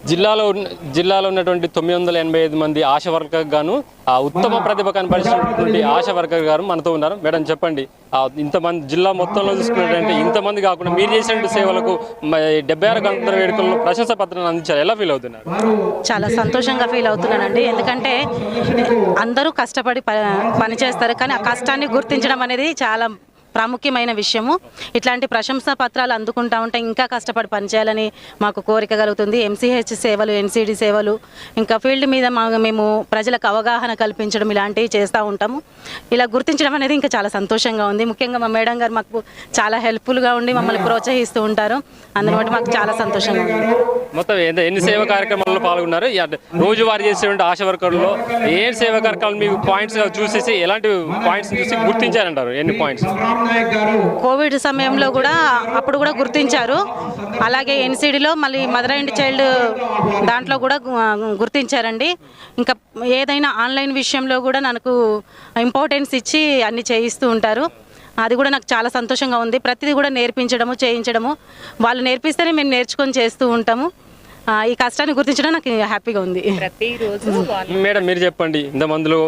జిల్లాలో ఉన్నటువంటి 985 మంది ఆశా వర్కర్ గాను ఉత్తమ ప్రతిభ కనబరిచినటువంటి ఆశా వర్కర్ గారు మనతో ఉన్నారు. మేడం చెప్పండి, ఇంతమంది జిల్లా మొత్తంలో చూసుకున్నట్టు ఇంతమంది కాకుండా మీరు చేసిన సేవలకు 76 గణతంత్ర వేడుకల్లో ప్రశంసా పత్రాన్ని అందించారు. ఎలా ఫీల్ అవుతున్నారు? చాలా సంతోషంగా ఫీల్ అవుతున్నానండి. ఎందుకంటే అందరూ కష్టపడి పని చేస్తారు, కానీ ఆ కష్టాన్ని గుర్తించడం అనేది చాలా ప్రాముఖ్యమైన విషయము. ఇట్లాంటి ప్రశంసా పత్రాలు అందుకుంటా ఉంటే ఇంకా కష్టపడి పనిచేయాలని మాకు కోరిక కలుగుతుంది. ఎంసీహెచ్ సేవలు, ఎన్సీడీ సేవలు, ఇంకా ఫీల్డ్ మీద మేము ప్రజలకు అవగాహన కల్పించడం ఇలాంటివి చేస్తూ ఉంటాము. ఇలా గుర్తించడం అనేది ఇంకా చాలా సంతోషంగా ఉంది. ముఖ్యంగా మా మేడం గారు మాకు చాలా హెల్ప్ఫుల్గా ఉండి మమ్మల్ని ప్రోత్సహిస్తూ ఉంటారు. అందుని బట్టి మాకు చాలా సంతోషంగా ఉంది. మొత్తం ఎన్ని సేవా కార్యక్రమాల్లో పాల్గొన్నారు? రోజువారీ చేసేటువంటి ఆశా వర్కర్లో ఏ సేవా కార్యక్రమాలు మీకు పాయింట్స్ చూసేసి ఎలాంటి పాయింట్స్ చూసి గుర్తించారంటారు? ఎన్ని పాయింట్స్? కోవిడ్ సమయంలో కూడా అప్పుడు కూడా గుర్తించారు. అలాగే ఎన్సీడీలో మళ్ళీ మదర్ అండ్ చైల్డ్ దాంట్లో కూడా గుర్తించారండి. ఇంకా ఏదైనా ఆన్లైన్ విషయంలో కూడా నాకు ఇంపార్టెన్స్ ఇచ్చి అన్ని చేయిస్తూ ఉంటారు. అది కూడా నాకు చాలా సంతోషంగా ఉంది. ప్రతిదీ కూడా నేర్పించడము, చేయించడము, వాళ్ళు నేర్పిస్తేనే మేము నేర్చుకొని చేస్తూ ఉంటాము. ఈ కష్టాన్ని గుర్తించడం నాకు హ్యాపీగా ఉంది. మేడం మీరు చెప్పండి, ఇంతమందిలో